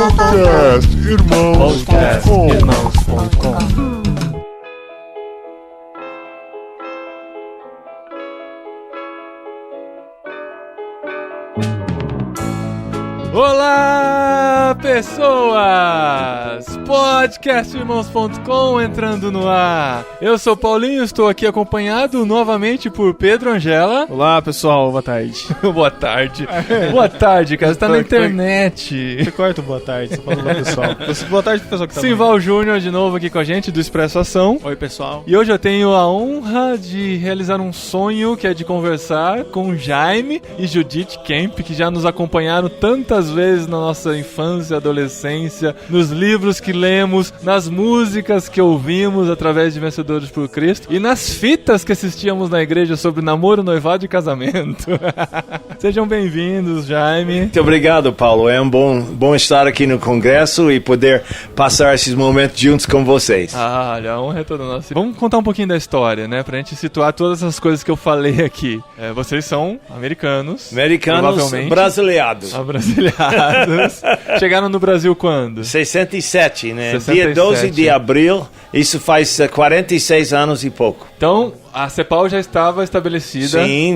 Podcastirmãos.com. Olá, pessoas! Podcastirmãos.com entrando no ar. Eu sou o Paulinho, estou aqui acompanhado novamente por Pedro Angela. Olá, pessoal, boa tarde. Boa tarde. Boa tarde, cara, você tá na internet. Você corta boa tarde, você fala olá, pessoal. Boa tarde pro pessoal que tá Simval Júnior de novo aqui com a gente, do Expresso Ação. Oi, pessoal. E hoje eu tenho a honra de realizar um sonho, que é de conversar com Jaime e Judith Kemp, que já nos acompanharam tantas vezes na nossa infância, adolescência, nos livros que lemos, nas músicas que ouvimos através de Vencedores por Cristo e nas fitas que assistíamos na igreja sobre namoro, noivado e casamento. Sejam bem-vindos, Jaime. Muito obrigado, Paulo. É bom estar aqui no Congresso e poder passar esses momentos juntos com vocês. Olha, a honra é toda nossa. Vamos contar um pouquinho da história, né? Pra gente situar todas essas coisas que eu falei aqui. Vocês são americanos. Americanos brasileirados. Brasileirados. Chegaram no Brasil quando? 67, né? 67. Dia 12 de abril, isso faz 46 anos e pouco. Então, a CEPAL já estava estabelecida? Sim,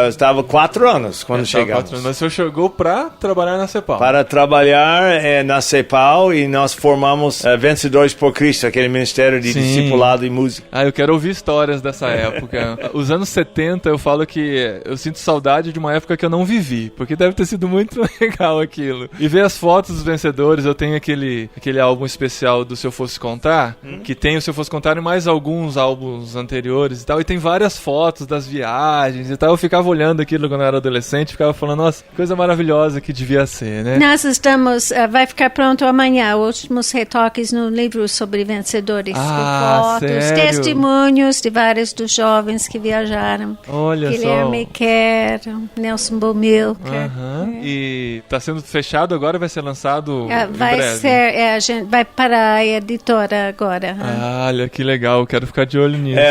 estava 4 anos quando chegamos. Mas o senhor chegou para trabalhar na CEPAL? Para trabalhar na CEPAL, e nós formamos Vencedores por Cristo, aquele ministério de discipulado e música. Eu quero ouvir histórias dessa época. Os anos 70, eu falo que eu sinto saudade de uma época que eu não vivi, porque deve ter sido muito legal aquilo. E ver as fotos dos vencedores, eu tenho aquele álbum especial do Se Eu Fosse Contar, que tem o Se Eu Fosse Contar e mais alguns álbuns anteriores e tal, e tem várias fotos das viagens e tal. Eu ficava olhando aquilo quando eu era adolescente, ficava falando, nossa, coisa maravilhosa que devia ser, né? Nós estamos, vai ficar pronto amanhã, últimos retoques no livro sobre vencedores, com fotos, sério? Testemunhos de vários dos jovens que viajaram. Olha Guilherme só. Kerr, Nelson Bomilcar. E está sendo fechado agora, vai ser lançado vai em breve? ser, a gente vai para a editora agora. Olha, que legal, quero ficar de olho nisso.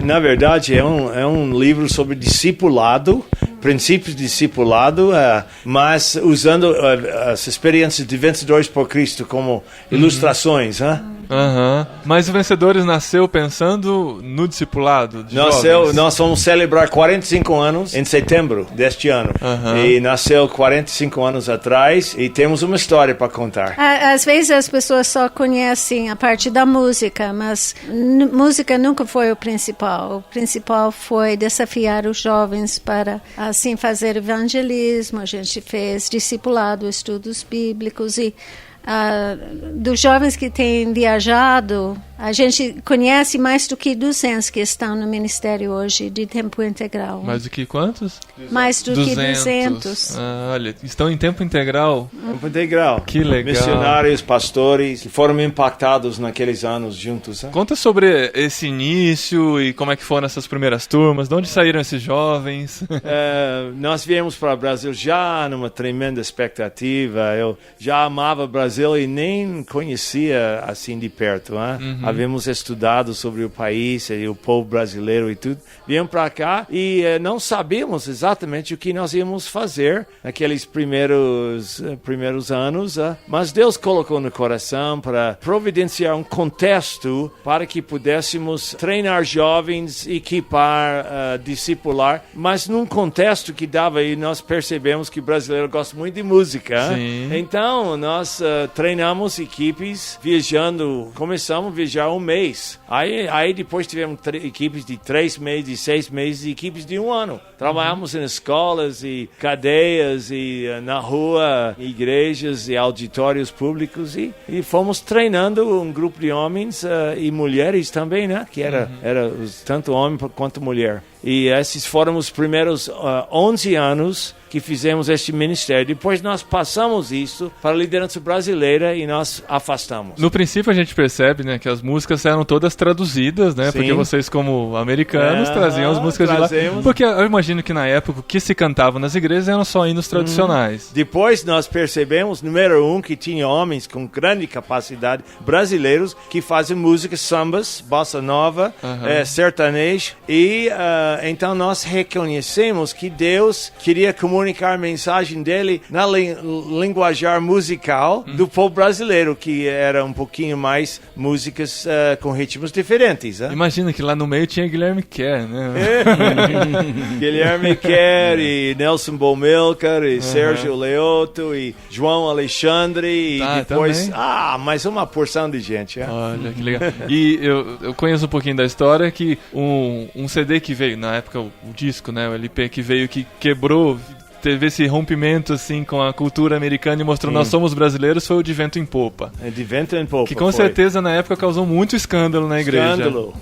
Na verdade, é um livro sobre discipulado, princípios de discipulado, mas usando as experiências de Vencedores por Cristo como ilustrações. Mas o Vencedores nasceu pensando no discipulado de jovens? Nós vamos celebrar 45 anos em setembro deste ano. E nasceu 45 anos atrás e temos uma história para contar. Às vezes as pessoas só conhecem a parte da música, mas música nunca foi o principal. O principal foi desafiar os jovens para, assim, fazer evangelismo. A gente fez discipulado, estudos bíblicos e dos jovens que têm viajado, a gente conhece mais do que 200 que estão no ministério hoje de tempo integral. Mais do que quantos? Mais do que 200. Olha, estão em tempo integral? Tempo integral. Que legal. Missionários, pastores, que foram impactados naqueles anos juntos. Conta sobre esse início e como é que foram essas primeiras turmas, de onde saíram esses jovens? Nós viemos para o Brasil já numa tremenda expectativa. Eu já amava o Brasil e nem conhecia assim de perto. Havíamos estudado sobre o país e o povo brasileiro e tudo. Viemos para cá e não sabíamos exatamente o que nós íamos fazer naqueles primeiros anos, mas Deus colocou no coração para providenciar um contexto para que pudéssemos treinar jovens, equipar, discipular, mas num contexto que dava, e nós percebemos que o brasileiro gosta muito de música. Então nós treinamos equipes começamos a viajar um mês. Aí depois tivemos equipes de 3 meses, de 6 meses e equipes de 1 ano. Trabalhamos em escolas e cadeias e na rua, igrejas e auditórios públicos e fomos treinando um grupo de homens e mulheres também, né? Que era tanto homem quanto mulher. E esses foram os primeiros 11 anos que fizemos este ministério. Depois nós passamos isso para a liderança brasileira e nós afastamos. No princípio a gente percebe, né, que as músicas eram todas traduzidas, né? Sim. Porque vocês, como americanos, traziam as músicas de lá. Porque eu imagino que na época o que se cantava nas igrejas eram só hinos tradicionais. Depois nós percebemos, número 1, que tinha homens com grande capacidade, brasileiros, que fazem músicas, sambas, bossa nova, sertanejo e então nós reconhecemos que Deus queria comunicar a mensagem dele na linguajar musical do povo brasileiro, que era um pouquinho mais músicas com ritmos diferentes. Imagina que lá no meio tinha Guilherme Kerr, né? Guilherme Kerr e Nelson Bomilcar e Sérgio Leoto e João Alexandre e depois... mais uma porção de gente. Olha, que legal. E eu conheço um pouquinho da história que um CD que veio, na época o disco, né, o LP que veio, que quebrou... teve esse rompimento assim com a cultura americana e mostrou nós somos brasileiros, foi o De Vento em Popa. De Vento em Popa. Que com certeza na época causou muito escândalo na igreja. Escândalo.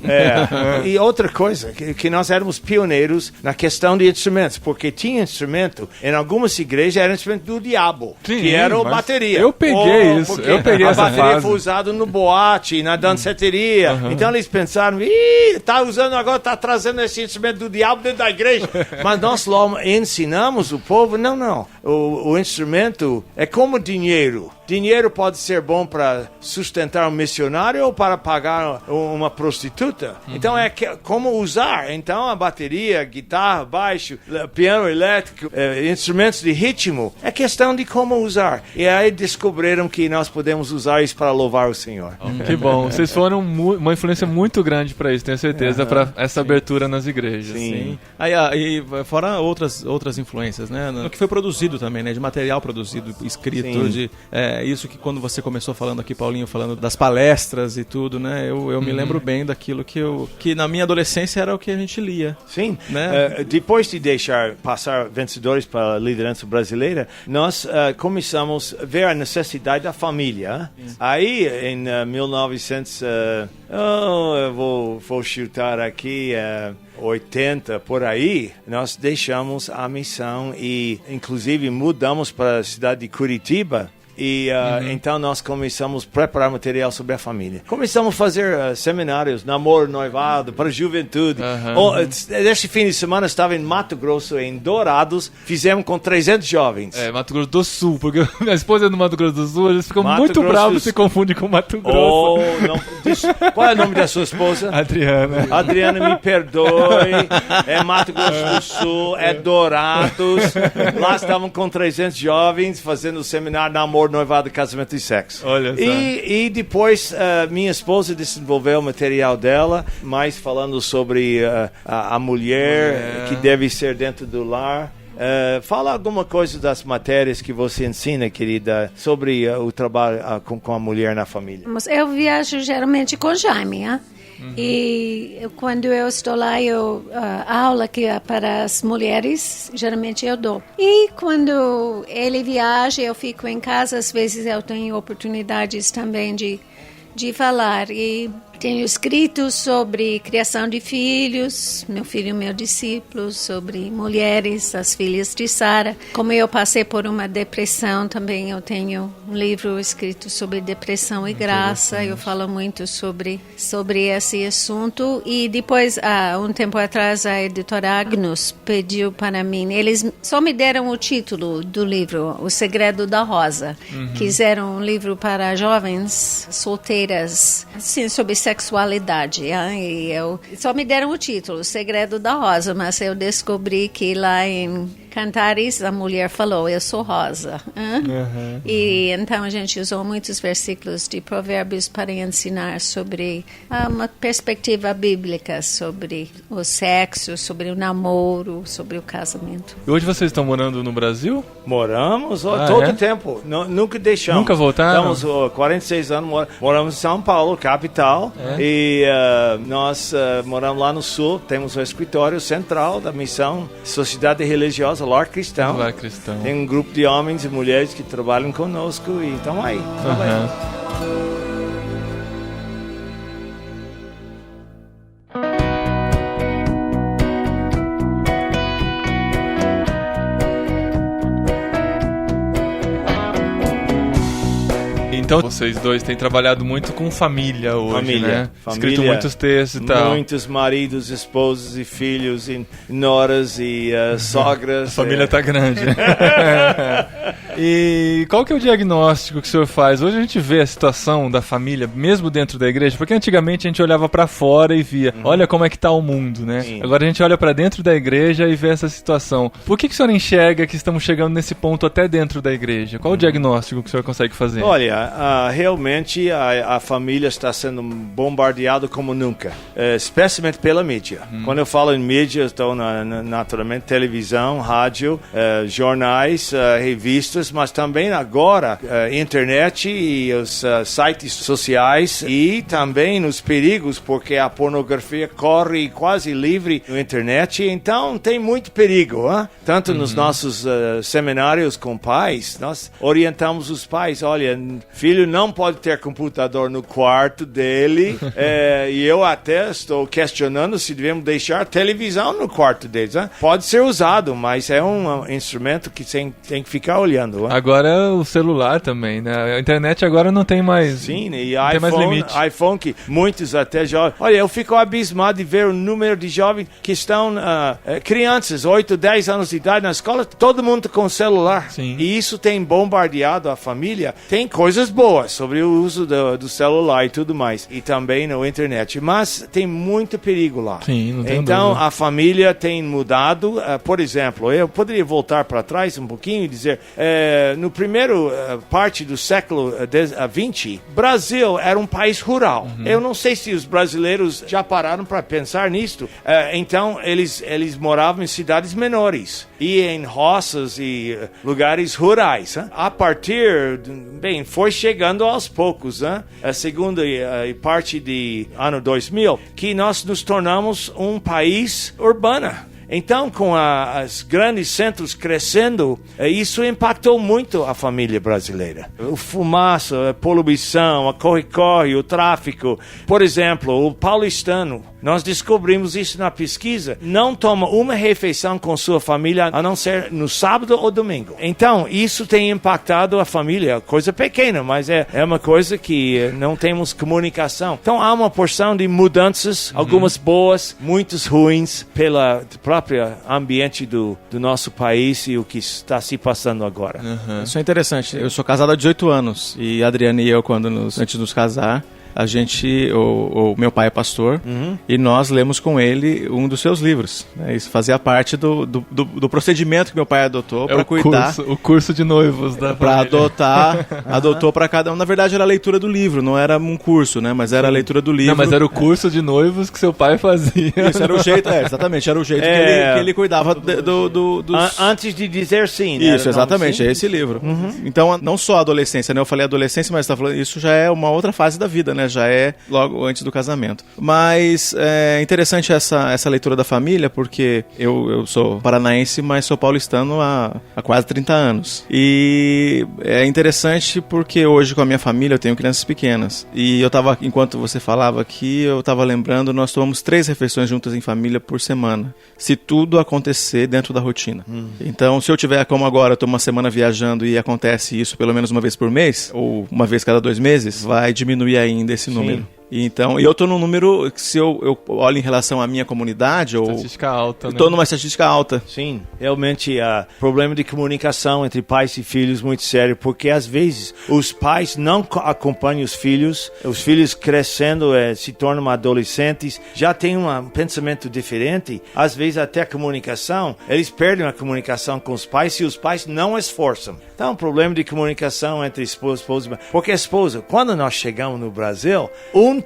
E outra coisa, que nós éramos pioneiros na questão de instrumentos, porque tinha instrumento, em algumas igrejas era instrumento do diabo, que era a bateria. Eu peguei isso, a bateria foi usada no boate, na danceteria. Então eles pensaram, tá usando agora, tá trazendo esse instrumento do diabo dentro da igreja. Mas nós logo ensinamos o povo, não. O instrumento é como dinheiro. Dinheiro pode ser bom para sustentar um missionário ou para pagar uma prostituta. Então é como usar. Então a bateria, guitarra, baixo, piano elétrico, instrumentos de ritmo, é questão de como usar. E aí descobriram que nós podemos usar isso para louvar o Senhor. Que bom. Vocês foram uma influência muito grande para isso, tenho certeza, para essa abertura nas igrejas. Sim. E fora outras influências, né? O que foi produzido também, né? De material produzido, escrito, isso que quando você começou falando aqui, Paulinho, falando das palestras e tudo, né? Eu me lembro bem daquilo que na minha adolescência era o que a gente lia. Sim. Né? Depois de deixar passar vencedores para a liderança brasileira, nós começamos a ver a necessidade da família. Aí, em 1900... eu vou chutar aqui... 80, por aí, nós deixamos a missão e, inclusive, mudamos para a cidade de Curitiba. E então nós começamos a preparar material sobre a família. Começamos a fazer seminários, namoro, noivado, para a juventude. Este fim de semana estava em Mato Grosso, em Dourados, fizemos com 300 jovens. Mato Grosso do Sul, porque minha esposa é do Mato Grosso do Sul, eles ficam muito bravos e se confundem com Mato Grosso. Qual é o nome da sua esposa? Adriana. Adriana, me perdoe. É Mato Grosso do Sul, é Dourados. Lá estavam com 300 jovens fazendo o seminário namoro, noivado, casamento e sexo. Olha só. E depois minha esposa desenvolveu o material dela, mais falando sobre a mulher que deve ser dentro do lar. Fala alguma coisa das matérias que você ensina, querida, sobre o trabalho com a mulher na família. Eu viajo geralmente com Jaime, E quando eu estou lá, a aula que é para as mulheres, geralmente eu dou. E quando ele viaja, eu fico em casa, às vezes eu tenho oportunidades também de falar. E tenho escrito sobre criação de filhos, meu filho, meu discípulo, sobre mulheres, as filhas de Sara. Como eu passei por uma depressão, também eu tenho um livro escrito sobre depressão e graça. Eu falo muito sobre esse assunto. E depois, um tempo atrás, a editora Agnus pediu para mim. Eles só me deram o título do livro, O Segredo da Rosa. Quiseram um livro para jovens solteiras, assim, sobre sexualidade. E só me deram o título, O Segredo da Rosa, mas eu descobri que lá em Cantares a mulher falou, eu sou rosa. E então a gente usou muitos versículos de Provérbios para ensinar sobre uma perspectiva bíblica sobre o sexo, sobre o namoro, sobre o casamento. E hoje vocês estão morando no Brasil? Moramos todo o tempo, nunca deixamos. Nunca voltaram? Estamos 46 anos, moramos em São Paulo, capital, e nós moramos lá no sul, temos o escritório central da missão Sociedade Religiosa Lar Cristão. Tem um grupo de homens e mulheres que trabalham conosco e estão aí. Então, vocês dois têm trabalhado muito com família hoje, né? Escrito muitos textos e tal. Muitos maridos, esposos e filhos, e noras e sogras. A família tá grande. E qual que é o diagnóstico que o senhor faz? Hoje a gente vê a situação da família, mesmo dentro da igreja, porque antigamente a gente olhava pra fora e via, olha como é que tá o mundo, né? Sim. Agora a gente olha pra dentro da igreja e vê essa situação. Por que o senhor enxerga que estamos chegando nesse ponto até dentro da igreja? Qual o diagnóstico que o senhor consegue fazer? Olha, realmente a família está sendo bombardeada como nunca, especialmente pela mídia. Quando eu falo em mídia, estou naturalmente televisão, rádio, jornais, revistas, mas também agora internet e os sites sociais e também os perigos, porque a pornografia corre quase livre na internet, então tem muito perigo, tanto nos nossos seminários com pais, nós orientamos os pais, olha, filho não pode ter computador no quarto dele, e eu até estou questionando se devemos deixar televisão no quarto deles. Pode ser usado, mas é um instrumento que tem que ficar olhando. Agora o celular também, né? A internet agora não tem mais. Sim, e não tem mais limite. iPhone que muitos até jovens. Olha, eu fico abismado de ver o número de jovens que estão, crianças, 8, 10 anos de idade na escola, todo mundo com celular. Sim. E isso tem bombardeado a família. Tem coisas boas sobre o uso do celular e tudo mais. E também na internet. Mas tem muito perigo lá. Sim, não tem Então, dúvida. a família tem mudado. Por exemplo, eu poderia voltar para trás um pouquinho e dizer, no primeiro parte do século XX, Brasil era um país rural. Eu não sei se os brasileiros já pararam para pensar nisto. Então, eles moravam em cidades menores e em roças e lugares rurais. A partir, foi chegando aos poucos, a segunda parte de ano 2000, que nós nos tornamos um país urbano. Então, com os grandes centros crescendo, isso impactou muito a família brasileira. O fumaça, a poluição, a corre-corre, o tráfico. Por exemplo, o paulistano, nós descobrimos isso na pesquisa, não toma uma refeição com sua família, a não ser no sábado ou domingo. Então, isso tem impactado a família, coisa pequena, mas é uma coisa que não temos comunicação. Então, há uma porção de mudanças, algumas boas, muitas ruins, pela própria ambiente do nosso país e o que está se passando agora. Isso é interessante. Eu sou casado há 18 anos e a Adriana e eu, antes de nos casar, a gente, o meu pai é pastor, e nós lemos com ele um dos seus livros, né? Isso fazia parte do procedimento que meu pai adotou para cuidar. O curso de noivos da Para família. adotou para cada um. Na verdade, era a leitura do livro, não era um curso, né? Mas era a leitura do livro. Não, mas era o curso de noivos que seu pai fazia. Isso, era o jeito, exatamente, era o jeito que ele cuidava dos... Antes de dizer sim, né? Isso, exatamente, é esse livro. Então, não só a adolescência, né? Eu falei adolescência, mas você tá falando, isso já é uma outra fase da vida, né? Já é logo antes do casamento. Mas é interessante essa leitura da família, porque eu sou paranaense, mas sou paulistano há quase 30 anos. E é interessante porque hoje com a minha família eu tenho crianças pequenas. E eu tava, enquanto você falava aqui, eu tava lembrando, nós tomamos 3 refeições juntas em família por semana. Se tudo acontecer dentro da rotina. Então, se eu tiver, como agora, eu tô uma semana viajando e acontece isso pelo menos uma vez por mês, ou uma vez cada 2 meses, vai diminuir ainda esse número. Então, eu tô num número que, se eu olho em relação à minha comunidade, estatística alta, né? Tô numa estatística alta. Sim, realmente problema de comunicação entre pais e filhos muito sério, porque às vezes os pais não acompanham os filhos crescendo, se tornam adolescentes, já têm um pensamento diferente, às vezes até a comunicação, eles perdem a comunicação com os pais se os pais não esforçam. Então, problema de comunicação entre esposa e esposa, porque a esposa, quando nós chegamos no Brasil, 1/3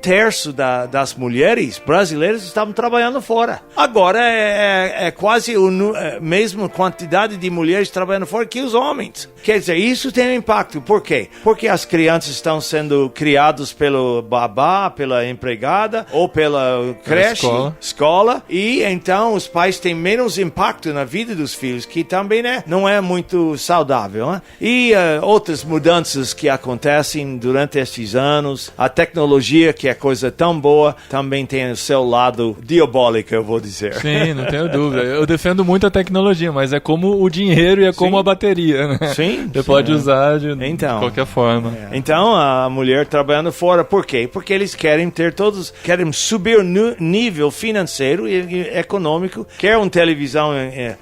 das mulheres brasileiras estavam trabalhando fora. Agora é quase a mesma quantidade de mulheres trabalhando fora que os homens. Quer dizer, isso tem um impacto. Por quê? Porque as crianças estão sendo criadas pelo babá, pela empregada ou pela creche, escola, e então os pais têm menos impacto na vida dos filhos, que também não é muito saudável. Né? E outras mudanças que acontecem durante estes anos, a tecnologia que é coisa tão boa, também tem o seu lado diabólico, eu vou dizer. Sim, não tenho dúvida. Eu defendo muito a tecnologia, mas é como o dinheiro e é como a bateria, né? Sim. Você pode usar de qualquer forma. Então, a mulher trabalhando fora, por quê? Porque eles querem querem subir o nível financeiro e econômico, quer uma televisão,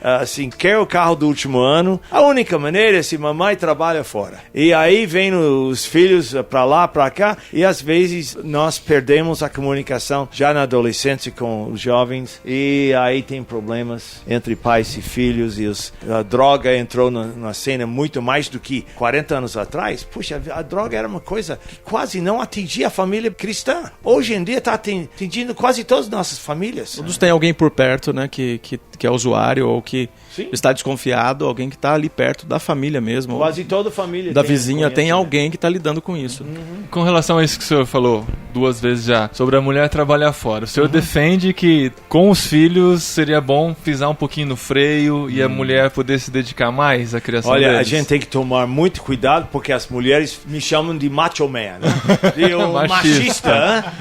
assim, quer o carro do último ano. A única maneira é se mamãe trabalha fora. E aí vem os filhos pra lá, pra cá, e às vezes nós perdemos a comunicação já na adolescência com os jovens, e aí tem problemas entre pais e filhos, e a droga entrou na cena muito mais do que 40 anos atrás. Puxa, a droga era uma coisa que quase não atingia a família cristã. Hoje em dia está atingindo quase todas as nossas famílias. Todos têm alguém por perto, né, que é usuário ou que está desconfiado, alguém que está ali perto da família mesmo. Quase toda família da vizinha tem alguém que está lidando com isso. Com relação a isso que o senhor falou 2 vezes já, sobre a mulher trabalhar fora, o senhor defende que com os filhos seria bom pisar um pouquinho no freio e a mulher poder se dedicar mais à criação deles? Olha, a gente tem que tomar muito cuidado, porque as mulheres me chamam de macho man, né? De um machista.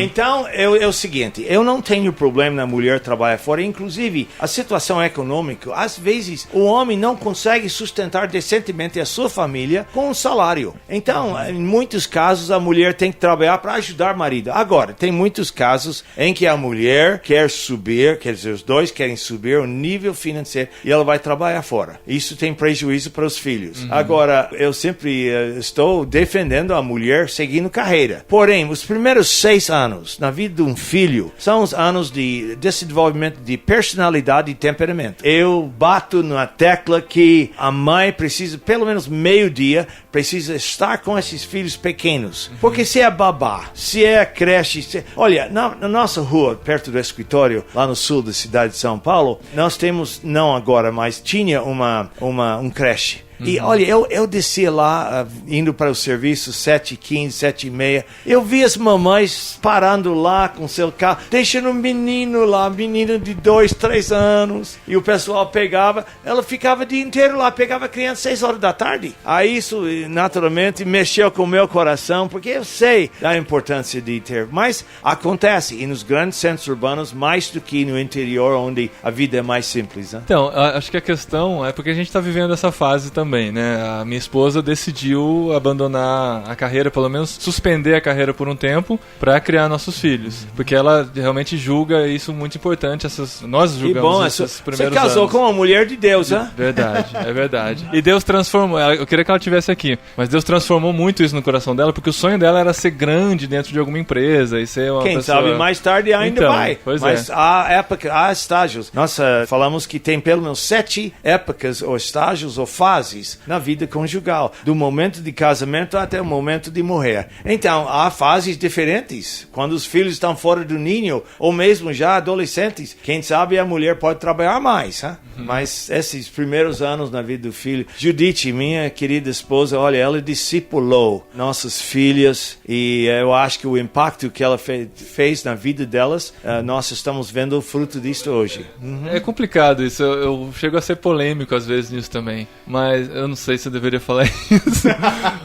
Então, é o seguinte, eu não tenho problema na mulher trabalhar fora, inclusive a situação econômica, às vezes o homem não consegue sustentar decentemente a sua família com um salário. Então, em muitos casos, a mulher tem que trabalhar para ajudar o marido. Agora, tem muitos casos em que a mulher quer subir, quer dizer, os dois querem subir o nível financeiro e ela vai trabalhar fora. Isso tem prejuízo para os filhos. Agora, eu sempre estou defendendo a mulher seguindo carreira. Porém, os primeiros 6 anos na vida de um filho são os anos de desenvolvimento de personalidade e temperamento. Eu bato na tecla que a mãe precisa, pelo menos meio-dia, precisa estar com esses filhos pequenos. Porque se é babá, se é creche... Olha, na nossa rua, perto do escritório, lá no sul da cidade de São Paulo, nós temos, não agora, mas tinha um creche. E olha, eu descia lá, indo para o serviço, 7h15, 7h30. Eu vi as mamães parando lá com seu carro, deixando um menino lá, menino de 2, 3 anos. E o pessoal pegava, ela ficava o dia inteiro lá, pegava a criança 6 horas da tarde. Aí isso, naturalmente, mexeu com o meu coração, porque eu sei da importância de ter. Mas acontece, e nos grandes centros urbanos, mais do que no interior, onde a vida é mais simples. Né? Então, acho que a questão é porque a gente está vivendo essa fase também, né? A minha esposa decidiu abandonar a carreira, pelo menos suspender a carreira por um tempo para criar nossos filhos, porque ela realmente julga isso muito importante. Nós julgamos esses primeiros anos. Você casou com uma mulher de Deus, né? Verdade, é verdade. E Deus transformou, eu queria que ela estivesse aqui, mas Deus transformou muito isso no coração dela, porque o sonho dela era ser grande dentro de alguma empresa e ser uma Quem pessoa... sabe mais tarde ainda vai. Mas há estágios. Nós falamos que tem pelo menos 7 épocas ou estágios ou fases na vida conjugal, do momento de casamento até o momento de morrer. Então, há fases diferentes. Quando os filhos estão fora do ninho, ou mesmo já adolescentes, quem sabe a mulher pode trabalhar mais. Hein? Mas esses primeiros anos na vida do filho, Judite, minha querida esposa, olha, ela discipulou nossas filhas, e eu acho que o impacto que ela fez na vida delas, nós estamos vendo o fruto disso hoje. É complicado isso, eu chego a ser polêmico às vezes nisso também, mas eu não sei se eu deveria falar isso.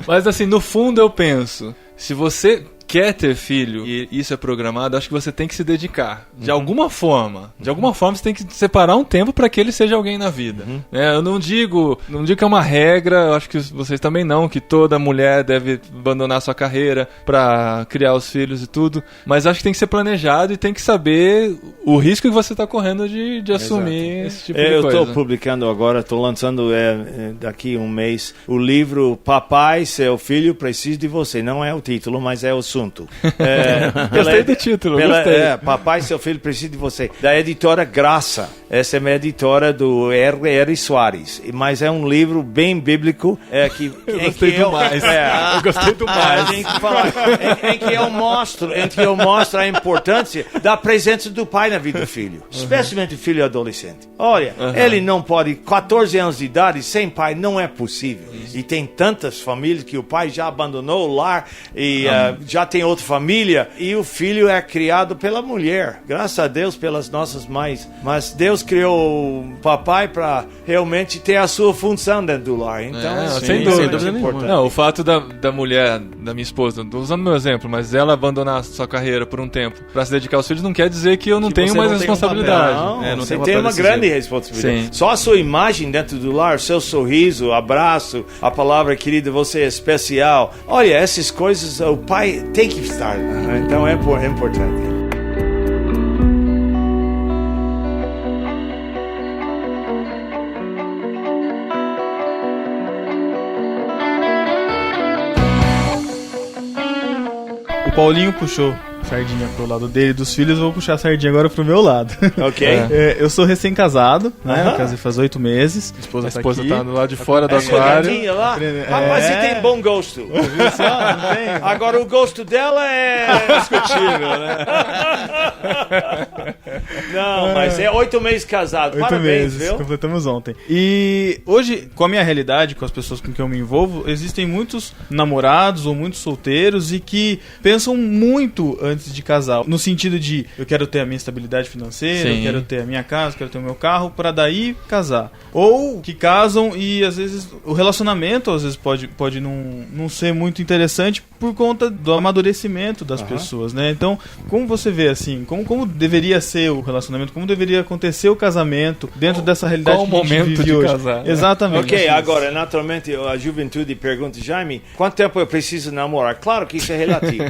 Mas assim, no fundo eu penso, se você quer ter filho e isso é programado, acho que você tem que se dedicar. De alguma forma. De alguma forma você tem que separar um tempo para que ele seja alguém na vida. Eu não digo que é uma regra, eu acho que vocês também não, que toda mulher deve abandonar sua carreira para criar os filhos e tudo, mas acho que tem que ser planejado e tem que saber o risco que você está correndo de assumir esse tipo de coisa. Eu estou publicando agora, estou lançando daqui um mês o livro Papai, Seu Filho Precisa de Você. Não é o título, mas é o assunto. Gostei do título, gostei. Papai, Seu Filho Precisa de Você, da editora Graça. Essa é uma editora do R.R. Soares, mas é um livro bem bíblico. Eu gostei do mais. Eu gostei do mais. Em que eu mostro a importância da presença do pai na vida do filho, especialmente o filho adolescente. Olha, ele não pode, 14 anos de idade, sem pai, não é possível. E tem tantas famílias que o pai já abandonou o lar e já tem outra família e o filho é criado pela mulher. Graças a Deus pelas nossas mães. Mas Deus criou o papai para realmente ter a sua função dentro do lar. Então, sem dúvida nenhuma. Não, o fato da mulher, da minha esposa, tô usando meu exemplo, mas ela abandonar sua carreira por um tempo para se dedicar aos filhos não quer dizer que eu não tenho mais responsabilidade. Não, você tem uma grande responsabilidade. Sim. Só a sua imagem dentro do lar, seu sorriso, abraço, a palavra querida, você é especial. Olha, essas coisas o pai tem que estar. Então é importante. O Paulinho puxou sardinha pro lado dele dos filhos, eu vou puxar a sardinha agora pro meu lado. Ok. Eu sou recém-casado, né? Eu casei faz 8 meses. A esposa tá do lado de fora do aquário. Lá. Rapaz, você tem bom gosto. Não tem? Agora o gosto dela é discutível, né? Não, mas é 8 meses casado. 8 Parabéns, meses, viu? completamos ontem. E hoje, com a minha realidade, com as pessoas com quem eu me envolvo, existem muitos namorados ou muitos solteiros e que pensam muito antes de casar, no sentido de eu quero ter a minha estabilidade financeira, eu quero ter a minha casa, eu quero ter o meu carro, para daí casar. Ou que casam e às vezes o relacionamento às vezes pode não ser muito interessante por conta do amadurecimento das pessoas, né? Então, como você vê assim, como deveria ser o relacionamento, como deveria acontecer o casamento dentro dessa realidade qual que a gente momento vive de hoje? casar, né? Exatamente. Ok, agora, naturalmente, a juventude pergunta, Jaime, quanto tempo eu preciso namorar? Claro que isso é relativo.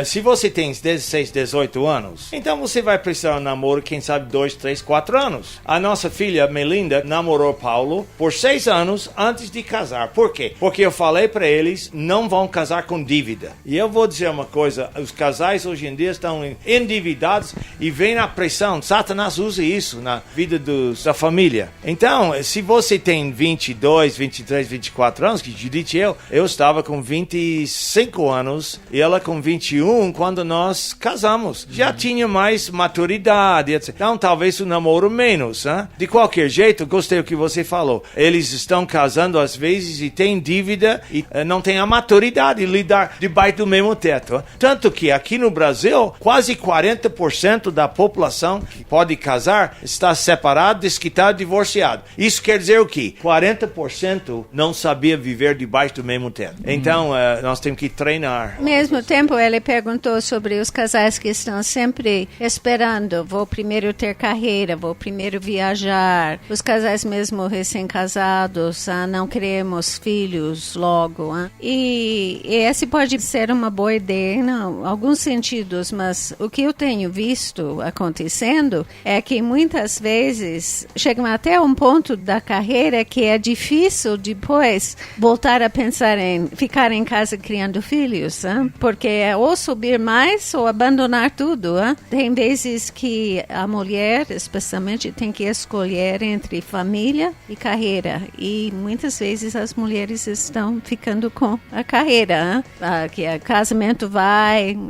Se você tem 16, 18 anos, então você vai precisar de um namoro, quem sabe 2, 3, 4 anos. A nossa filha, Melinda, namorou Paulo por 6 anos antes de casar. Por quê? Porque eu falei para eles, não vão casar com dívida. E eu vou dizer uma coisa, os casais hoje em dia estão endividados e vem a pressão. Satanás usa isso na vida da família. Então, se você tem 22, 23, 24 anos, que Judite e eu estava com 25 anos e ela com 21 quando nós casamos. Já tinha mais maturidade, etc. Então, talvez o namoro menos. Hein? De qualquer jeito, gostei do que você falou. Eles estão casando às vezes e têm dívida e não têm a maturidade de lidar debaixo do mesmo teto. Hein? Tanto que aqui no Brasil, quase 40% da população que pode casar está separado, desquitado, divorciado. Isso quer dizer o quê? 40% não sabia viver debaixo do mesmo teto. Então, nós temos que treinar. Ao mesmo tempo, ele perguntou sobre os casais que estão sempre esperando. Vou primeiro ter carreira, vou primeiro viajar. Os casais mesmo recém-casados, não queremos filhos logo. E esse pode ser uma boa ideia em alguns sentidos, mas o que eu tenho visto acontecendo é que muitas vezes chegam até um ponto da carreira que é difícil depois voltar a pensar em ficar em casa criando filhos, porque é ou subir mais ou abandonar tudo. Tem vezes que a mulher, especialmente, tem que escolher entre família e carreira, e muitas vezes as mulheres estão ficando com a carreira, que o casamento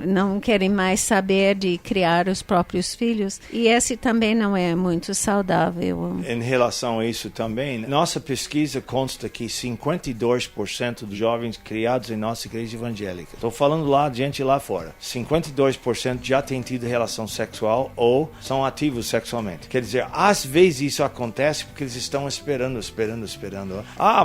não querem mais saber de criar os próprios filhos, e esse também não é muito saudável. Em relação a isso também, nossa pesquisa consta que 52% dos jovens criados em nossa igreja evangélica, estou falando lá de gente lá fora, 52% já têm tido relação sexual ou são ativos sexualmente. Quer dizer, às vezes isso acontece porque eles estão esperando.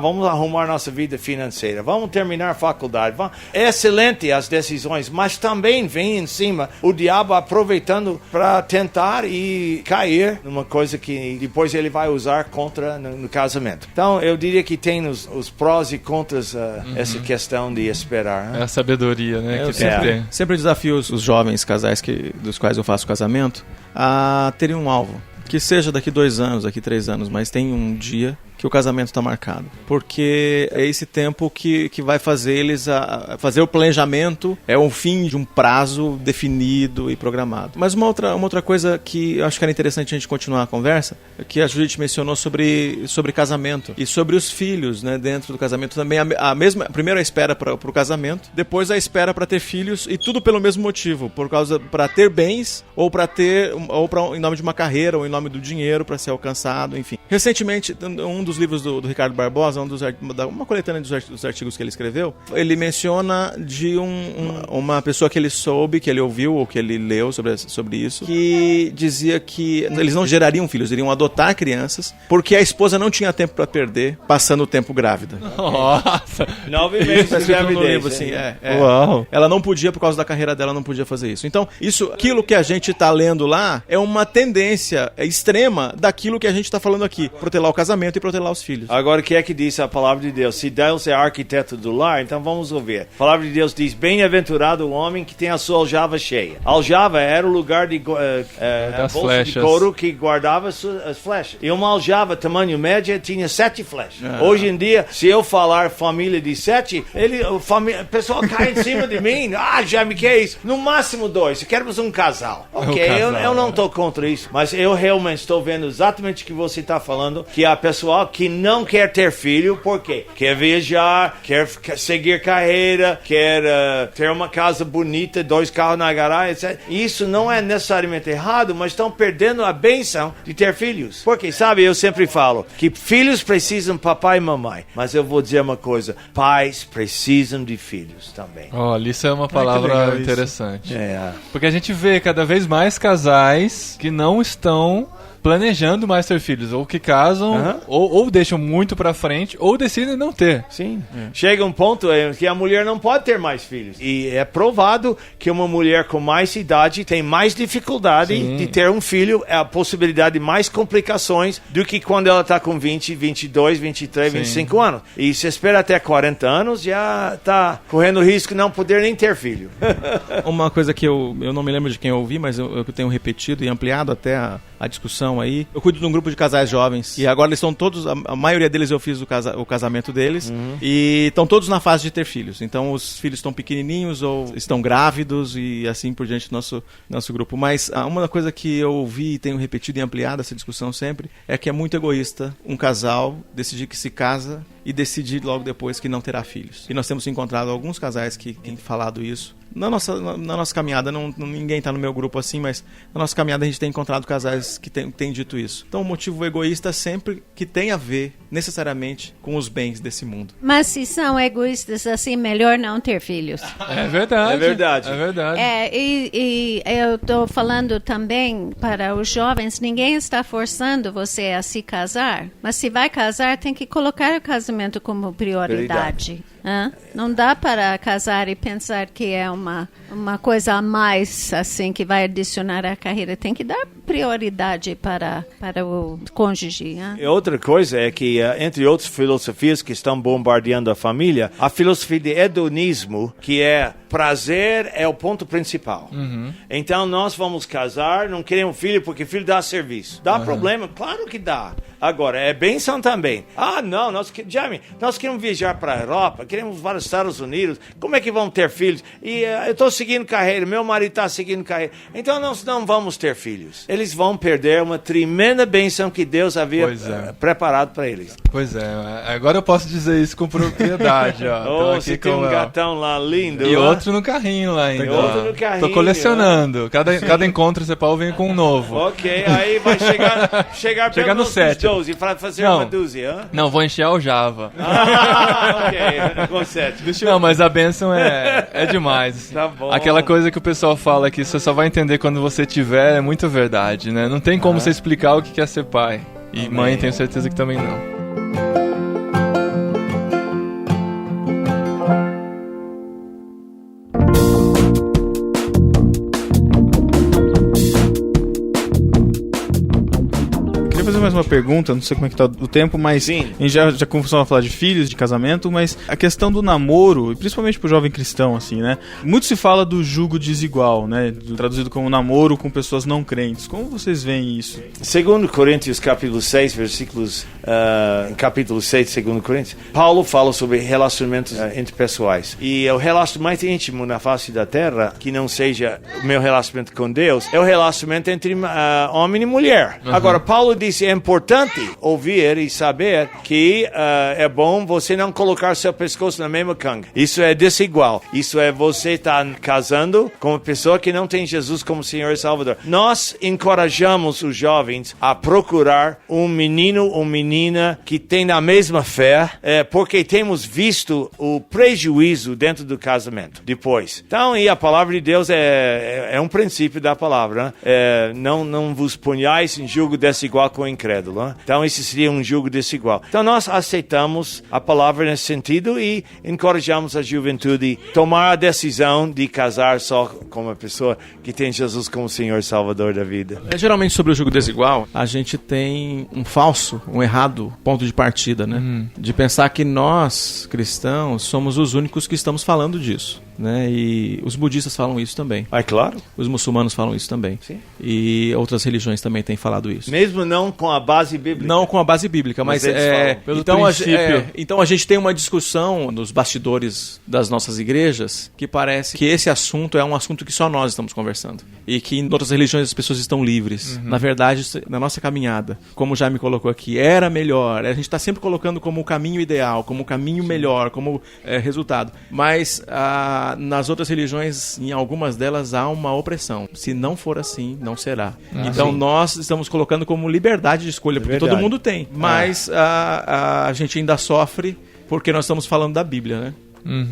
Vamos arrumar nossa vida financeira, vamos terminar a faculdade. É excelente as decisões, mas também vem em cima o diabo aproveitando para tentar e cair numa coisa que depois ele vai usar contra no casamento. Então, eu diria que tem os prós e contras essa questão de esperar. É a sabedoria, né? Que tem que ter. Sempre desafio os jovens casais dos quais eu faço casamento a terem um alvo. Que seja daqui 2 anos, daqui 3 anos, mas tem um dia que o casamento está marcado. Porque é esse tempo que vai fazer eles fazer o planejamento, é o fim de um prazo definido e programado. Mas uma outra coisa que eu acho que era interessante a gente continuar a conversa, é que a Judite mencionou sobre casamento e sobre os filhos, né, dentro do casamento também. Primeiro a espera para o casamento, depois a espera para ter filhos, e tudo pelo mesmo motivo, para ter bens ou em nome de uma carreira ou em nome do dinheiro para ser alcançado, enfim. Recentemente, um dos livros do Ricardo Barbosa, uma coletânea dos artigos que ele escreveu, ele menciona de uma pessoa que ele soube, que ele ouviu ou que ele leu sobre isso, que dizia que eles não gerariam filhos, iriam adotar crianças, porque a esposa não tinha tempo para perder passando o tempo grávida. Nossa! 9 meses de gravidez. Assim, Uau! Ela não podia, por causa da carreira dela, não podia fazer isso. Então, aquilo que a gente está lendo lá é uma tendência extrema daquilo que a gente está falando aqui. Protelar o casamento e protelar os filhos. Agora, o que é que diz a palavra de Deus? Se Deus é arquiteto do lar, então vamos ouvir. A palavra de Deus diz, bem-aventurado o homem que tem a sua aljava cheia. A aljava era o lugar de bolsa de couro que guardava as flechas. E uma aljava, tamanho médio, tinha 7 flechas. Hoje em dia, se eu falar família de 7, o pessoal cai em cima de mim. Jaime, que é isso? No máximo 2. Queremos um casal. Ok, eu não estou contra isso, mas eu realmente estou vendo exatamente o que você está falando, que há pessoal que não quer ter filho, por quê? Quer viajar, quer seguir carreira, quer ter uma casa bonita, 2 carros na garagem, etc. Isso não é necessariamente errado, mas estão perdendo a benção de ter filhos. Porque, sabe, eu sempre falo que filhos precisam de papai e mamãe, mas eu vou dizer uma coisa, pais precisam de filhos também. Olha, isso é uma palavra interessante. É. Porque a gente vê cada vez mais casais que não estão planejando mais ter filhos, ou que casam, ou deixam muito pra frente, ou decidem não ter. Sim. Chega um ponto que a mulher não pode ter mais filhos. E é provado que uma mulher com mais idade tem mais dificuldade de ter um filho, é a possibilidade de mais complicações do que quando ela está com 20, 22, 23, 25 anos. E se espera até 40 anos, já está correndo o risco de não poder nem ter filho. Uma coisa que eu não me lembro de quem eu ouvi, mas eu tenho repetido e ampliado até a discussão aí. Eu cuido de um grupo de casais jovens e agora eles estão todos, a maioria deles eu fiz o casamento deles e estão todos na fase de ter filhos. Então os filhos estão pequenininhos ou estão grávidos e assim por diante do nosso grupo. Mas uma coisa que eu ouvi e tenho repetido e ampliado essa discussão sempre é que é muito egoísta um casal decidir que se casa e decidir logo depois que não terá filhos. E nós temos encontrado alguns casais que têm falado isso. Na nossa caminhada, ninguém está no meu grupo assim, mas na nossa caminhada a gente tem encontrado casais que têm dito isso. Então o motivo egoísta sempre que tem a ver, necessariamente, com os bens desse mundo. Mas se são egoístas assim, melhor não ter filhos. É verdade. É verdade. É verdade. E eu estou falando também para os jovens, ninguém está forçando você a se casar, mas se vai casar, tem que colocar o casamento como prioridade. Não dá para casar e pensar que é uma coisa a mais assim que vai adicionar à carreira. Tem que dar prioridade para o cônjuge. E outra coisa é que, entre outras filosofias que estão bombardeando a família, a filosofia de hedonismo, que é prazer é o ponto principal. Então nós vamos casar, não queremos filho porque filho dá serviço. Dá problema? Claro que dá. Agora, é bênção também. Não, nós queremos viajar para a Europa, queremos para os Estados Unidos, como é que vamos ter filhos? E eu estou seguindo carreira, meu marido está seguindo carreira, então nós não vamos ter filhos. Eles vão perder uma tremenda bênção que Deus havia preparado para eles. Pois é, agora eu posso dizer isso com propriedade. Você tem um gatão lá lindo. E outro no carrinho lá ainda. Outro no carrinho. Tô colecionando. Cada encontro você Paulo vem com um novo. Ok, aí vai chegar no 7. 12 para fazer uma dúzia. Não, vou encher o Java. Ok, com 7. Não, mas a bênção é demais. Tá bom. Aquela coisa que o pessoal fala que você só vai entender quando você tiver é muito verdade, né? Não tem como você explicar o que é ser pai. E mãe, tenho certeza que também não. Mais uma pergunta, não sei como é que tá o tempo, mas Sim. a gente já começou a falar de filhos, de casamento, mas a questão do namoro, principalmente pro jovem cristão, assim, né? Muito se fala do jugo desigual, né? Traduzido como namoro com pessoas não crentes. Como vocês veem isso? 2 Coríntios, capítulo 6, versículos... capítulo 6 de 2 Coríntios, Paulo fala sobre relacionamentos interpessoais. E o relacionamento mais íntimo na face da terra, que não seja o meu relacionamento com Deus, é o relacionamento entre homem e mulher. Agora, Paulo disse, é importante ouvir e saber que é bom você não colocar seu pescoço na mesma canga. Isso é desigual. Isso é você estar casando com uma pessoa que não tem Jesus como Senhor e Salvador. Nós encorajamos os jovens a procurar um menino ou menina que tem a mesma fé, porque temos visto o prejuízo dentro do casamento depois. Então, e a palavra de Deus é um princípio da palavra. Né? Não vos ponhais em julgo desigual com o incrédulo. Né? Então, esse seria um julgo desigual. Então, nós aceitamos a palavra nesse sentido e encorajamos a juventude a tomar a decisão de casar só com uma pessoa que tem Jesus como Senhor e Salvador da vida. Geralmente, sobre o julgo desigual, a gente tem um errado ponto de partida, né? De pensar que nós, cristãos, somos os únicos que estamos falando disso. Né? E os budistas falam isso também. É claro. Os muçulmanos falam isso também. Sim. E outras religiões também têm falado isso. Mesmo não com a base bíblica. Não com a base bíblica, mas então a gente tem uma discussão nos bastidores das nossas igrejas que parece que esse assunto é um assunto que só nós estamos conversando. E que em outras religiões as pessoas estão livres. Na verdade, na nossa caminhada, como já me colocou aqui, era melhor. A gente está sempre colocando como o caminho ideal, como o caminho melhor, como resultado. Mas nas outras religiões, em algumas delas, há uma opressão. Se não for assim, não será. Então, nós estamos colocando como liberdade de escolha, porque todo mundo tem. Mas a gente ainda sofre porque nós estamos falando da Bíblia, né?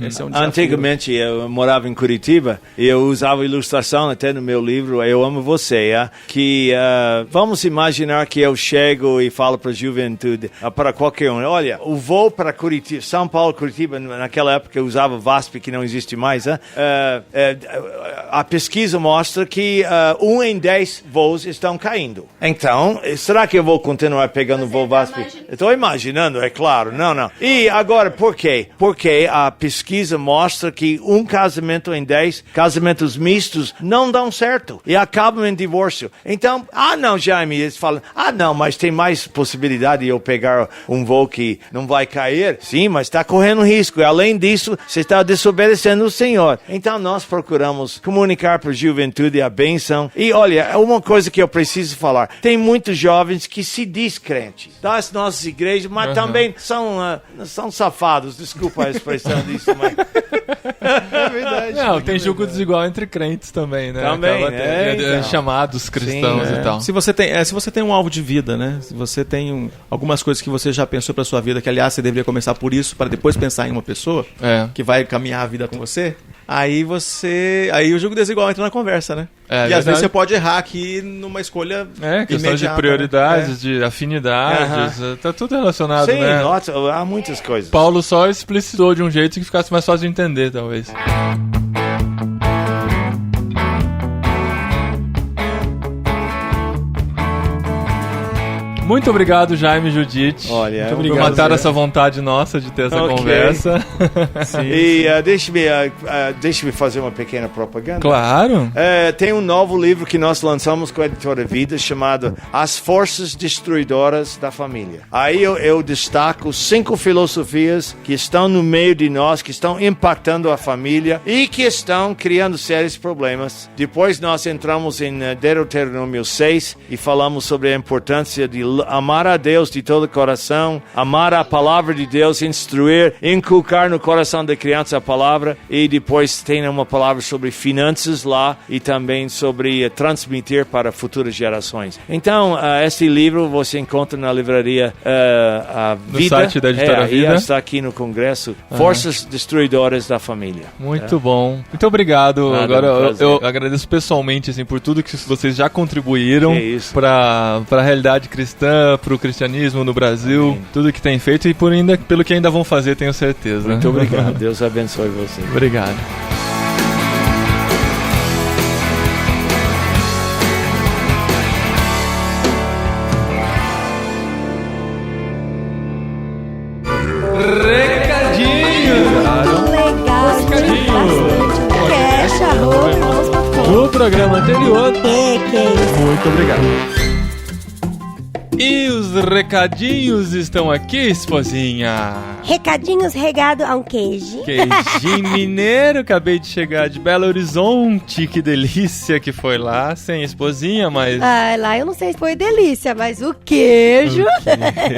Esse é um desafio. Antigamente eu morava em Curitiba e eu usava ilustração até no meu livro Eu Amo Você, que vamos imaginar que eu chego e falo para a juventude, para qualquer um, olha, o voo para Curitiba, São Paulo, Curitiba, naquela época eu usava VASP, que não existe mais, a pesquisa mostra que 1 em 10 voos estão caindo. Então, será que eu vou continuar pegando voo VASP? Estou imaginando, é claro, não. E agora, por quê? Porque a pesquisa mostra que 1 casamento em 10 casamentos mistos não dão certo e acabam em divórcio. Então, não, Jaime, eles falam, não, mas tem mais possibilidade de eu pegar um voo que não vai cair. Sim, mas está correndo risco. E além disso, você está desobedecendo o Senhor. Então, nós procuramos comunicar para a juventude a bênção. E olha, uma coisa que eu preciso falar. Tem muitos jovens que se diz crentes das nossas igrejas, mas também são safados. Desculpa a expressão. Isso, mas... É verdade. Não, tem julgo desigual entre crentes também, né? Também, então. Chamados cristãos. Sim, e tal. Se você tem um alvo de vida, né? Se você tem algumas coisas que você já pensou pra sua vida, que aliás você deveria começar por isso, para depois pensar em uma pessoa que vai caminhar a vida com você, aí o julgo desigual entra na conversa, né? E às vezes você pode errar aqui numa escolha questão de prioridades, de afinidades, tá tudo relacionado, sim, né? Há muitas coisas. Paulo só explicitou de um jeito que ficasse mais fácil de entender, talvez. Muito obrigado, Jaime e Judite. Olha, muito obrigado por matar essa vontade nossa de ter essa conversa. Sim. E deixa-me fazer uma pequena propaganda. Claro. Tem um novo livro que nós lançamos com a Editora Vida chamado As Forças Destruidoras da Família. Aí eu destaco 5 filosofias que estão no meio de nós, que estão impactando a família e que estão criando sérios problemas. Depois nós entramos em Deuteronômio 6 e falamos sobre a importância de amar a Deus de todo o coração, amar a palavra de Deus, instruir, inculcar no coração da criança a palavra, e depois tem uma palavra sobre finanças lá e também sobre transmitir para futuras gerações. Então, esse livro você encontra na livraria A Vida. No site da Editora Vida. Está aqui no Congresso. Forças Destruidoras da Família. Muito bom. Muito obrigado. Agora eu agradeço pessoalmente assim, por tudo que vocês já contribuíram para a realidade cristã, para o cristianismo no Brasil, amém. Tudo que tem feito e pelo que ainda vão fazer, tenho certeza. Muito obrigado. Deus abençoe você. Obrigado. No programa anterior. Muito obrigado. E os recadinhos estão aqui, esposinha. Recadinhos regado a um queijo. Queijinho mineiro, acabei de chegar de Belo Horizonte, que delícia que foi lá, sem esposinha, mas... Ah, lá eu não sei se foi delícia, mas o queijo...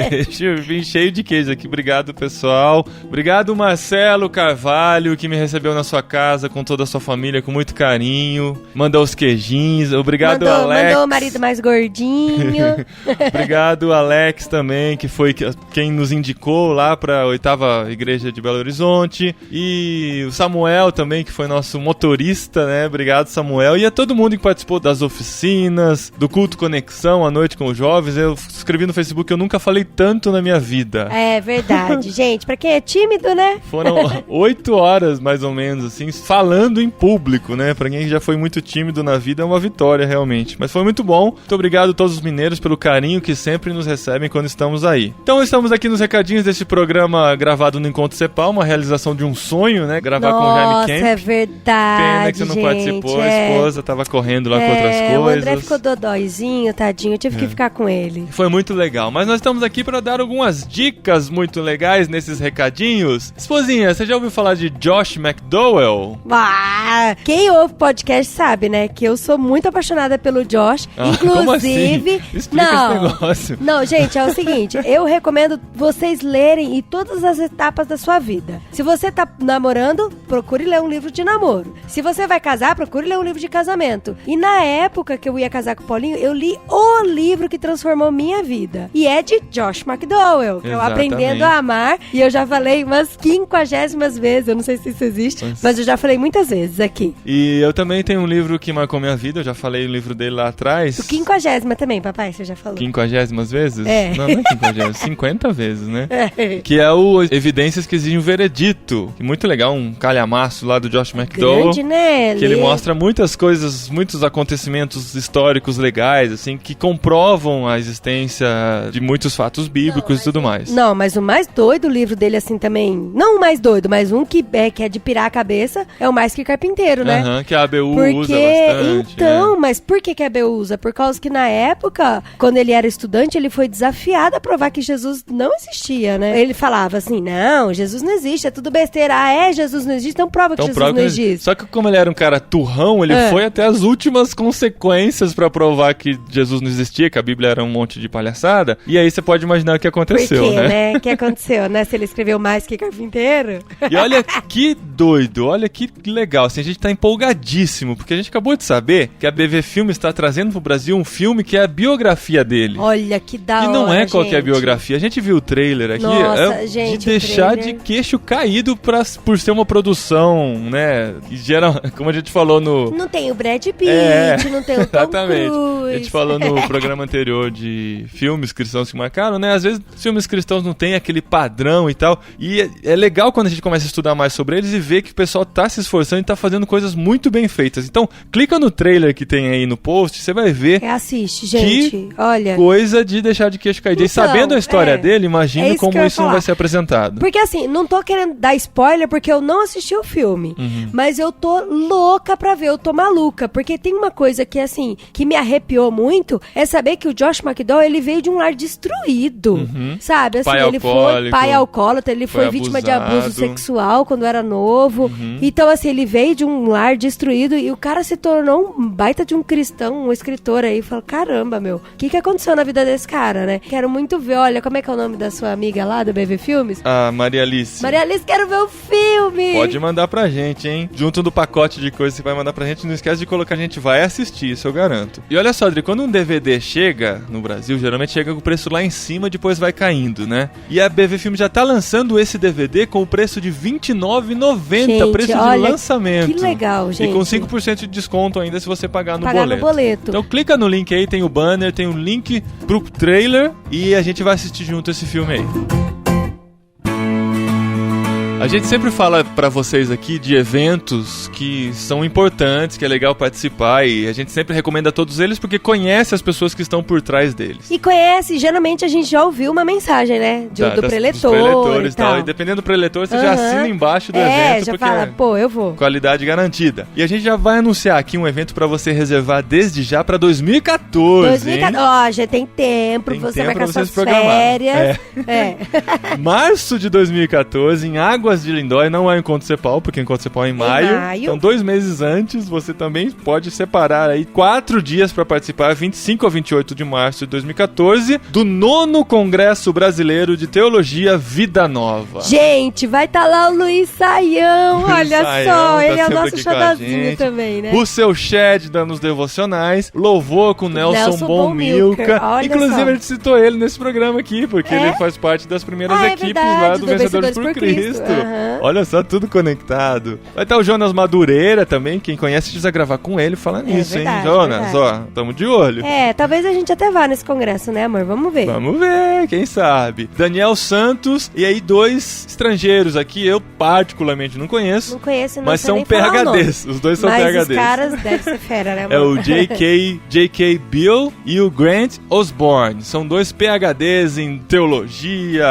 Queijo, vim cheio de queijo aqui, obrigado pessoal. Obrigado Marcelo Carvalho, que me recebeu na sua casa com toda a sua família, com muito carinho. Mandou os queijinhos, obrigado Alex. Mandou o marido mais gordinho. Obrigado Alex também, que foi quem nos indicou lá pra 8ª Igreja de Belo Horizonte. E o Samuel também, que foi nosso motorista, né? Obrigado Samuel. E a todo mundo que participou das oficinas, do culto Conexão à noite com os jovens. Eu escrevi no Facebook que eu nunca falei tanto na minha vida. É verdade, gente. Pra quem é tímido, né? Foram 8 horas, mais ou menos, assim, falando em público, né? Pra quem já foi muito tímido na vida, é uma vitória, realmente. Mas foi muito bom. Muito obrigado a todos os mineiros pelo carinho que sempre nos recebem quando estamos aí. Então, estamos aqui nos recadinhos desse programa gravado no Encontro Cepal, uma realização de um sonho, né? Gravar com o Jaime Kemp. Nossa, é verdade, Pena que você não participou, a esposa tava correndo lá com outras coisas. O André ficou dodóizinho, tadinho, eu tive que ficar com ele. Foi muito legal, mas nós estamos aqui para dar algumas dicas muito legais nesses recadinhos. Esposinha, você já ouviu falar de Josh McDowell? Ah, quem ouve podcast sabe, né, que eu sou muito apaixonada pelo Josh, inclusive... Como assim? Explica esse negócio. Não, gente, é o seguinte, eu recomendo vocês lerem em todas as etapas da sua vida. Se você tá namorando, procure ler um livro de namoro. Se você vai casar, procure ler um livro de casamento. E na época que eu ia casar com o Paulinho, eu li o livro que transformou minha vida. E é de Josh McDowell, que é o Aprendendo a Amar. E eu já falei umas 50 vezes, eu não sei se isso existe, mas eu já falei muitas vezes aqui. E eu também tenho um livro que marcou minha vida, eu já falei o livro dele lá atrás. O 50 também, papai, você já falou. 50 vezes? É. Não é 50, 50 vezes, né? É. Que é o Evidências que Exigem um Veredito. Muito legal, um calhamaço lá do Josh McDowell. Grande, né? Que ele mostra muitas coisas, muitos acontecimentos históricos legais, assim, que comprovam a existência de muitos fatos bíblicos e tudo mais. Não, mas o mais doido livro dele, assim, também... Não o mais doido, mas um que é de pirar a cabeça, é o Mais Que Carpinteiro, né? Que a ABU usa bastante. Então, mas por que a ABU usa? Por causa que na época, quando ele era estudante, ele foi desafiado a provar que Jesus não existia, né? Ele falava assim, não, Jesus não existe, é tudo besteira. Ah, Jesus não existe, então prova que Jesus não existe. Só que como ele era um cara turrão, ele foi até as últimas consequências pra provar que Jesus não existia, que a Bíblia era um monte de palhaçada. E aí você pode imaginar o que aconteceu, por quê, né? O que aconteceu, né? Se ele escreveu Mais Que Carpinteiro. E olha que doido, olha que legal. Assim, a gente tá empolgadíssimo, porque a gente acabou de saber que a BV Filmes está trazendo pro Brasil um filme que é a biografia dele. Olha, que da hora, e não é qualquer gente. Biografia. A gente viu o trailer aqui, nossa, gente, de deixar de queixo caído por ser uma produção, né? Que gera, como a gente falou no... Não tem o Brad Pitt, não tem o Tom exatamente. Cruise. A gente falou no programa anterior de filmes cristãos que marcaram, né? Às vezes filmes cristãos não tem aquele padrão e tal. E é legal quando a gente começa a estudar mais sobre eles e ver que o pessoal tá se esforçando e tá fazendo coisas muito bem feitas. Então, clica no trailer que tem aí no post, você vai ver. Assiste, gente. Olha. Coisa de deixar de queixo caído. Então, e sabendo a história dele, imagina como isso não vai ser apresentado. Porque assim, não tô querendo dar spoiler porque eu não assisti o filme. Mas eu tô louca pra ver, eu tô maluca. Porque tem uma coisa que assim, que me arrepiou muito, é saber que o Josh McDowell, ele veio de um lar destruído. Sabe? Assim, ele foi pai alcoólatra, ele foi vítima de abuso sexual quando era novo. Então assim, ele veio de um lar destruído e o cara se tornou um baita de um cristão, um escritor aí. Fala, caramba, meu, o que aconteceu na vida desse cara, né? Quero muito ver, olha, como é que é o nome da sua amiga lá, do BV Filmes? A Maria Alice. Maria Alice, quero ver o filme! Pode mandar pra gente, hein? Junto do pacote de coisas que você vai mandar pra gente, não esquece de colocar, a gente vai assistir, isso eu garanto. E olha só, Adri, quando um DVD chega no Brasil, geralmente chega com o preço lá em cima, depois vai caindo, né? E a BV Filmes já tá lançando esse DVD com o preço de R$ 29,90, preço de lançamento. Que legal, gente. E com 5% de desconto ainda se você pagar no boleto. Então clica no link aí, tem o banner, tem o link pro trailer e a gente vai assistir junto esse filme aí. A gente sempre fala pra vocês aqui de eventos que são importantes, que é legal participar, e a gente sempre recomenda todos eles porque conhece as pessoas que estão por trás deles. E conhece, geralmente a gente já ouviu uma mensagem, né? Do preletor e tal. E dependendo do preletor, você já assina embaixo do evento. Já fala, pô, eu vou. Qualidade garantida. E a gente já vai anunciar aqui um evento pra você reservar desde já pra 2014. Ó, já tem tempo, você vai com as suas férias. Março de 2014, em Águas de Lindóia, não é Encontro Cepal, porque Encontro Cepal é em maio. Então 2 meses antes, você também pode separar aí 4 dias pra participar, 25 a 28 de março de 2014, do 9º Congresso Brasileiro de Teologia Vida Nova. Gente, vai estar lá o Luiz Saião, olha só, ele é o nosso xodózinho também, né? O seu Shed dando os devocionais, louvor com Nelson Bonmilca. Inclusive, a gente citou ele nesse programa aqui, porque ele faz parte das primeiras equipes lá do Vencedores por Cristo. Olha só, tudo conectado. Vai estar o Jonas Madureira também, quem conhece precisa gravar com ele, falar nisso, hein, Jonas? Ó, tamo de olho. Talvez a gente até vá nesse congresso, né, amor? Vamos ver. Vamos ver, quem sabe. Daniel Santos e aí 2 estrangeiros aqui, eu particularmente não conheço. Não conheço, não mas sei são nem falar o nome. PHDs, os dois são mas PHDs. Os caras devem ser fera, né, amor? É o J.K. Bill e o Grant Osborne. São 2 PHDs em teologia,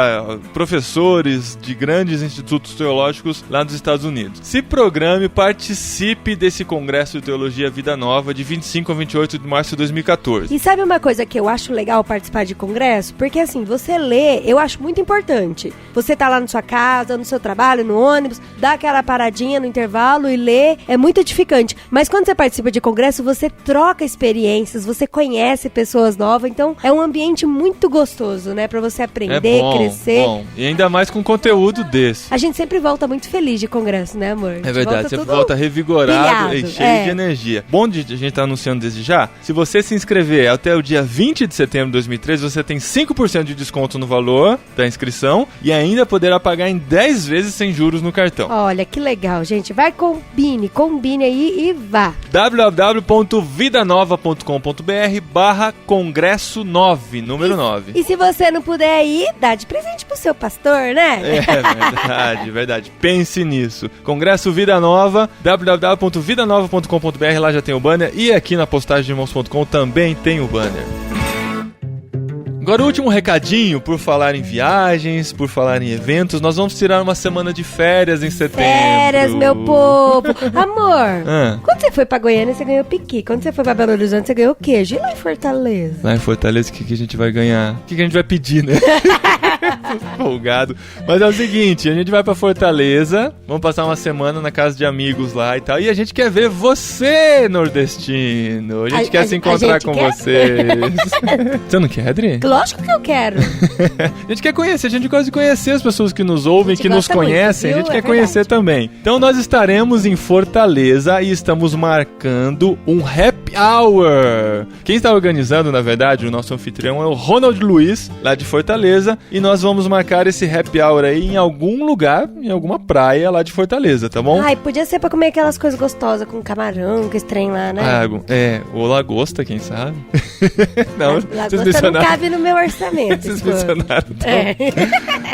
professores de grandes institutos teológicos lá nos Estados Unidos. Se programe, participe desse Congresso de Teologia Vida Nova de 25 a 28 de março de 2014. E sabe uma coisa que eu acho legal participar de congresso? Porque assim, você lê, eu acho muito importante. Você tá lá na sua casa, no seu trabalho, no ônibus, dá aquela paradinha no intervalo e lê, é muito edificante. Mas quando você participa de congresso, você troca experiências, você conhece pessoas novas, então é um ambiente muito gostoso, né? Pra você aprender, crescer. Bom. E ainda mais com conteúdo desse. A gente sempre volta muito feliz de congresso, né, amor? É verdade, você volta revigorado e cheio de energia. Bom de a gente tá anunciando desde já, se você se inscrever até o dia 20 de setembro de 2013, você tem 5% de desconto no valor da inscrição e ainda poderá pagar em 10 vezes sem juros no cartão. Olha, que legal, gente. Vai, combine aí e vá. www.vidanova.com.br/congresso 9, número 9. E se você não puder ir, dá de presente pro seu pastor, né? É verdade. Pense nisso. Congresso Vida Nova, www.vidanova.com.br, lá já tem o banner e aqui na postagem de irmãos.com também tem o banner. Agora o último recadinho, por falar em viagens, por falar em eventos, nós vamos tirar uma semana de férias em setembro. Férias, meu povo. Amor, quando você foi pra Goiânia, você ganhou piqui. Quando você foi pra Belo Horizonte, você ganhou queijo. E lá em Fortaleza? Lá em Fortaleza, o que a gente vai ganhar? O que a gente vai pedir, né? Empolgado. Mas é o seguinte, a gente vai pra Fortaleza, vamos passar uma semana na casa de amigos lá e tal, e a gente quer ver você, nordestino. A gente quer se encontrar com vocês. Você não quer, Adri? Lógico que eu quero. A gente quer conhecer, a gente gosta de conhecer as pessoas que nos ouvem, que nos conhecem, muito, a gente quer conhecer também. Então nós estaremos em Fortaleza e estamos marcando um happy hour. Quem está organizando, na verdade, o nosso anfitrião é o Ronald Luiz, lá de Fortaleza, e nós vamos marcar esse happy hour aí em algum lugar, em alguma praia lá de Fortaleza, tá bom? Ai, podia ser pra comer aquelas coisas gostosas com camarão, com esse trem lá, né? Ou lagosta, quem sabe? Não, lagosta não cabe no meu orçamento. Vocês mencionaram,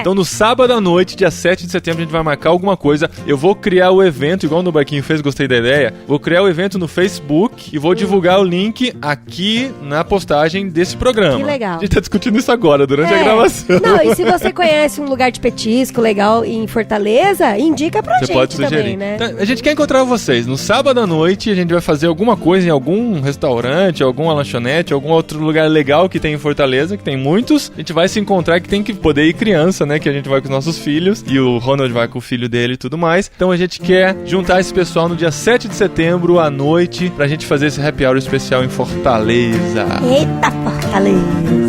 Então no sábado à noite, dia 7 de setembro, a gente vai marcar alguma coisa. Eu vou criar o evento, igual no Barquinho fez, gostei da ideia. Vou criar o evento no Facebook e vou divulgar o link aqui na postagem desse programa. Que legal. A gente tá discutindo isso agora, durante a gravação. Não, e se você conhece um lugar de petisco legal em Fortaleza, indica pra gente pode sugerir também, né? Então, a gente quer encontrar vocês. No sábado à noite, a gente vai fazer alguma coisa em algum restaurante, alguma lanchonete, algum outro lugar legal que tem em Fortaleza, que tem muitos. A gente vai se encontrar, que tem que poder ir criança, né? Que a gente vai com os nossos filhos e o Ronald vai com o filho dele e tudo mais. Então a gente quer juntar esse pessoal no dia 7 de setembro à noite pra gente fazer esse happy hour especial em Fortaleza. Eita, Fortaleza!